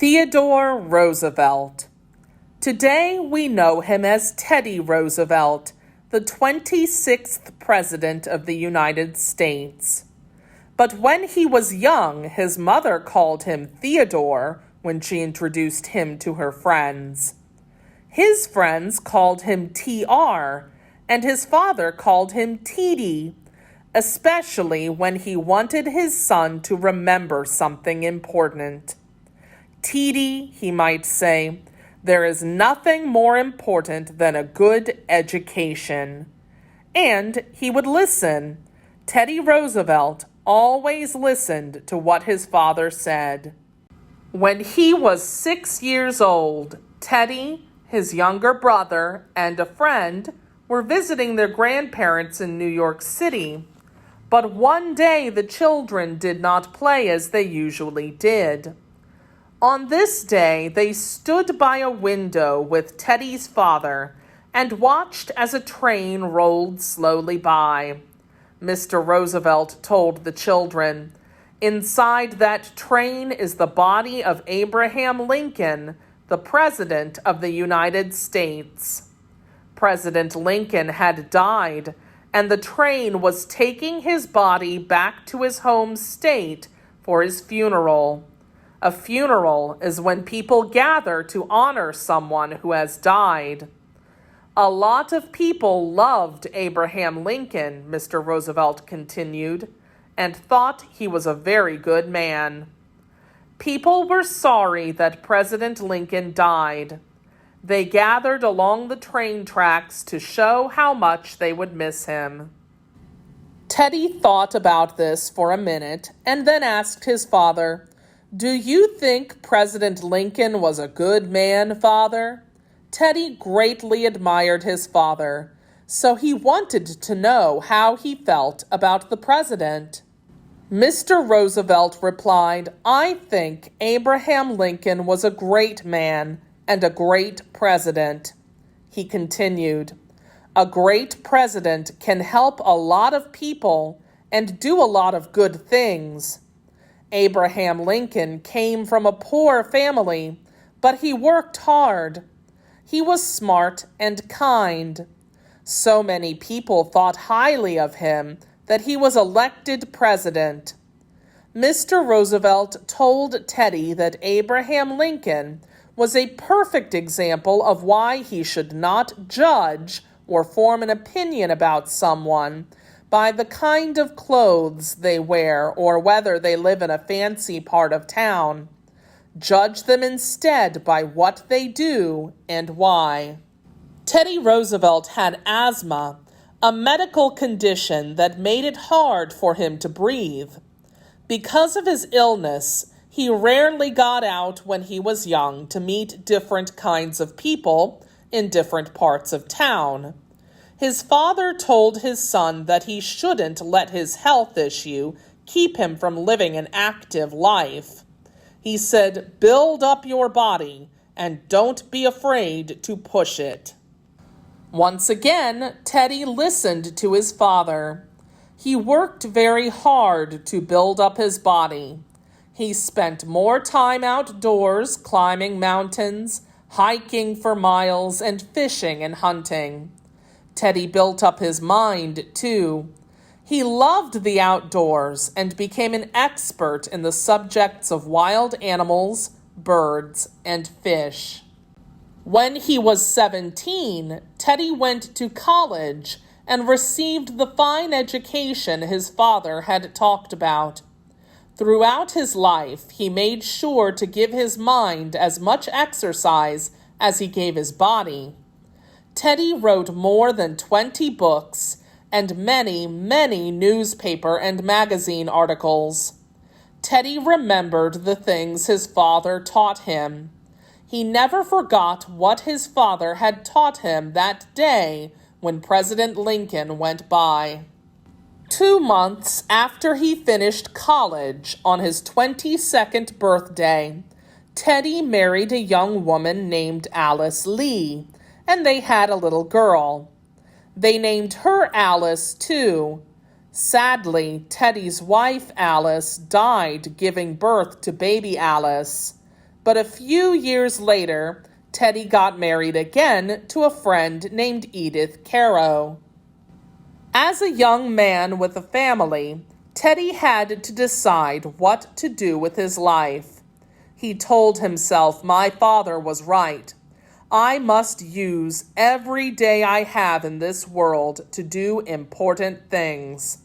Theodore Roosevelt. Today we know him as Teddy Roosevelt, the 26th President of the United States. But when he was young, his mother called him Theodore when she introduced him to her friends. His friends called him TR, and his father called him TD, especially when he wanted his son to remember something important. TD, he might say, there is nothing more important than a good education. And he would listen. Teddy Roosevelt always listened to what his father said. When he was 6 years old, Teddy, his younger brother, and a friend were visiting their grandparents in New York City. But one day the children did not play as they usually did. On this day, they stood by a window with Teddy's father and watched as a train rolled slowly by. Mr. Roosevelt told the children, "Inside that train is the body of Abraham Lincoln, the President of the United States." President Lincoln had died, and the train was taking his body back to his home state for his funeral. A funeral is when people gather to honor someone who has died. A lot of people loved Abraham Lincoln, Mr. Roosevelt continued, and thought he was a very good man. People were sorry that President Lincoln died. They gathered along the train tracks to show how much they would miss him. Teddy thought about this for a minute and then asked his father, "Do you think President Lincoln was a good man, Father?" Teddy greatly admired his father, so he wanted to know how he felt about the president. Mr. Roosevelt replied, "I think Abraham Lincoln was a great man and a great president." He continued, "A great president can help a lot of people and do a lot of good things. Abraham Lincoln came from a poor family, but he worked hard. He was smart and kind. So many people thought highly of him that he was elected president." Mr. Roosevelt told Teddy that Abraham Lincoln was a perfect example of why he should not judge or form an opinion about someone by the kind of clothes they wear or whether they live in a fancy part of town. Judge them instead by what they do and why. Teddy Roosevelt had asthma, a medical condition that made it hard for him to breathe. Because of his illness, he rarely got out when he was young to meet different kinds of people in different parts of town. His father told his son that he shouldn't let his health issue keep him from living an active life. He said, "Build up your body and don't be afraid to push it." Once again, Teddy listened to his father. He worked very hard to build up his body. He spent more time outdoors climbing mountains, hiking for miles, and fishing and hunting. Teddy built up his mind, too. He loved the outdoors and became an expert in the subjects of wild animals, birds, and fish. When he was 17, Teddy went to college and received the fine education his father had talked about. Throughout his life, he made sure to give his mind as much exercise as he gave his body. Teddy wrote more than 20 books and many, many newspaper and magazine articles. Teddy remembered the things his father taught him. He never forgot what his father had taught him that day when President Lincoln went by. 2 months after he finished college, on his 22nd birthday, Teddy married a young woman named Alice Lee, and they had a little girl. They named her Alice, too. Sadly, Teddy's wife, Alice, died giving birth to baby Alice. But a few years later, Teddy got married again to a friend named Edith Caro. As a young man with a family, Teddy had to decide what to do with his life. He told himself, "My father was right. I must use every day I have in this world to do important things."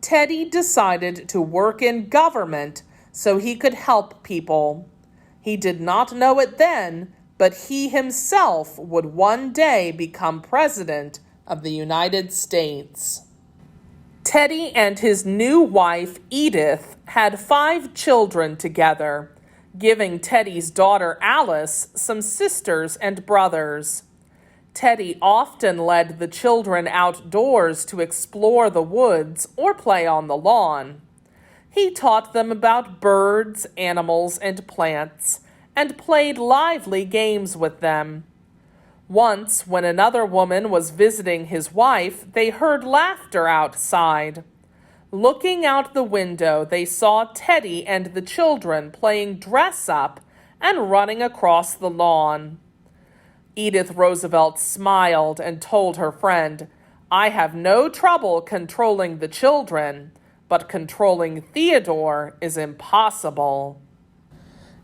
Teddy decided to work in government so he could help people. He did not know it then, but he himself would one day become president of the United States. Teddy and his new wife, Edith, had 5 children together, giving Teddy's daughter Alice some sisters and brothers. Teddy often led the children outdoors to explore the woods or play on the lawn. He taught them about birds, animals, and plants, and played lively games with them. Once, when another woman was visiting his wife, they heard laughter outside. Looking out the window, they saw Teddy and the children playing dress-up and running across the lawn. Edith Roosevelt smiled and told her friend, "I have no trouble controlling the children, but controlling Theodore is impossible."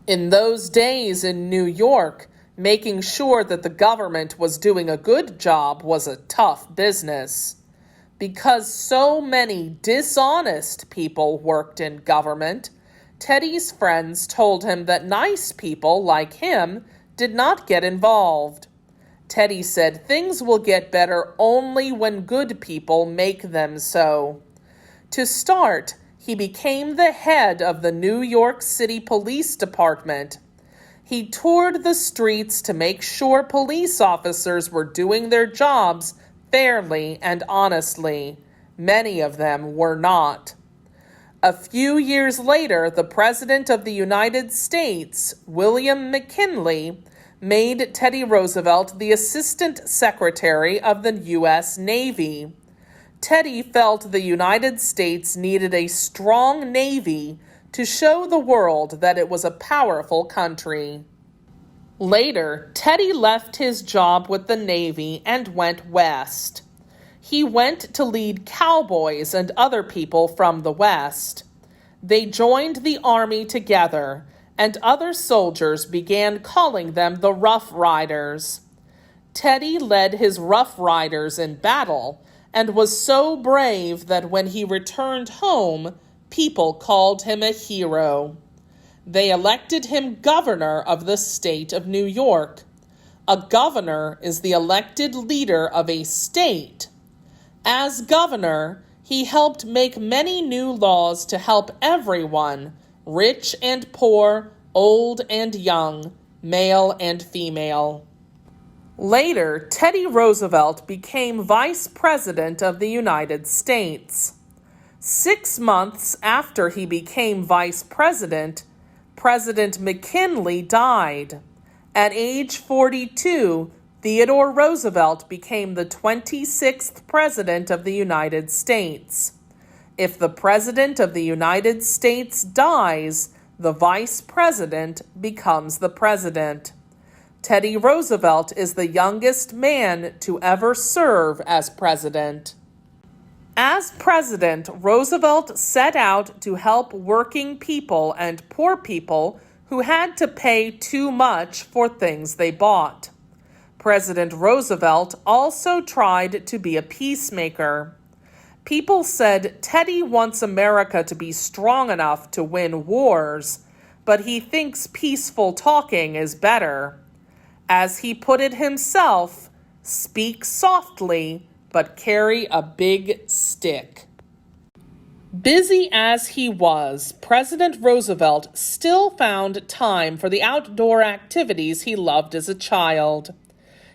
In those days in New York, making sure that the government was doing a good job was a tough business. Because so many dishonest people worked in government, Teddy's friends told him that nice people like him did not get involved. Teddy said things will get better only when good people make them so. To start, he became the head of the New York City Police Department. He toured the streets to make sure police officers were doing their jobs fairly and honestly. Many of them were not. A few years later, the President of the United States, William McKinley, made Teddy Roosevelt the Assistant Secretary of the U.S. Navy. Teddy felt the United States needed a strong navy to show the world that it was a powerful country. Later, Teddy left his job with the Navy and went west. He went to lead cowboys and other people from the West. They joined the army together, and other soldiers began calling them the Rough Riders. Teddy led his Rough Riders in battle and was so brave that when he returned home, people called him a hero. They elected him governor of the state of New York. A governor is the elected leader of a state. As governor, he helped make many new laws to help everyone, rich and poor, old and young, male and female. Later, Teddy Roosevelt became Vice President of the United States. 6 months after he became Vice President, President McKinley died. At age 42, Theodore Roosevelt became the 26th President of the United States. If the President of the United States dies, the Vice President becomes the President. Teddy Roosevelt is the youngest man to ever serve as president. As president, Roosevelt set out to help working people and poor people who had to pay too much for things they bought. President Roosevelt also tried to be a peacemaker. People said Teddy wants America to be strong enough to win wars, but he thinks peaceful talking is better. As he put it himself, speak softly, but carry a big stick. Busy as he was, President Roosevelt still found time for the outdoor activities he loved as a child.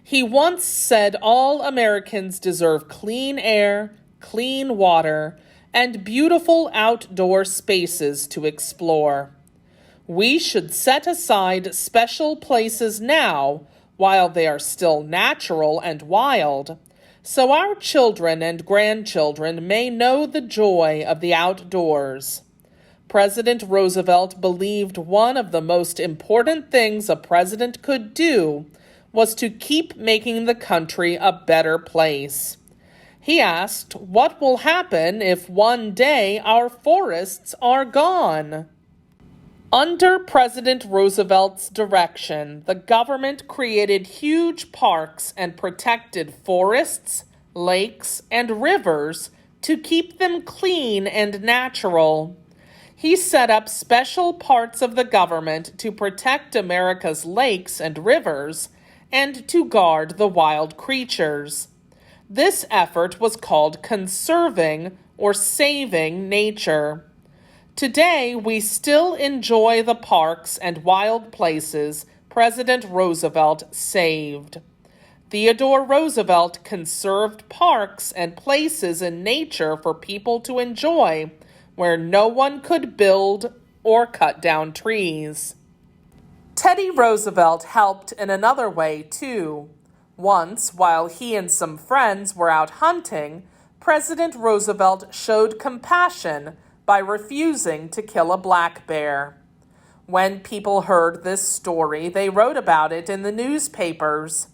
He once said all Americans deserve clean air, clean water, and beautiful outdoor spaces to explore. We should set aside special places now, while they are still natural and wild, so our children and grandchildren may know the joy of the outdoors. President Roosevelt believed one of the most important things a president could do was to keep making the country a better place. He asked, "What will happen if one day our forests are gone?" Under President Roosevelt's direction, the government created huge parks and protected forests, lakes, and rivers to keep them clean and natural. He set up special parts of the government to protect America's lakes and rivers and to guard the wild creatures. This effort was called conserving or saving nature. Today, we still enjoy the parks and wild places President Roosevelt saved. Theodore Roosevelt conserved parks and places in nature for people to enjoy, where no one could build or cut down trees. Teddy Roosevelt helped in another way, too. Once, while he and some friends were out hunting, President Roosevelt showed compassion by refusing to kill a black bear. When people heard this story, they wrote about it in the newspapers.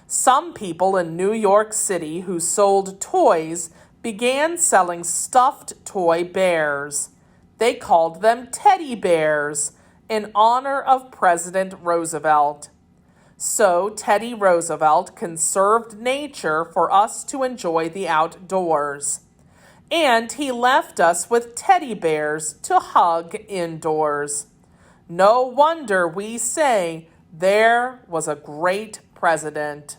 Some people in New York City who sold toys began selling stuffed toy bears. They called them teddy bears in honor of President Roosevelt. So Teddy Roosevelt conserved nature for us to enjoy the outdoors. And he left us with teddy bears to hug indoors. No wonder we say, there was a great president.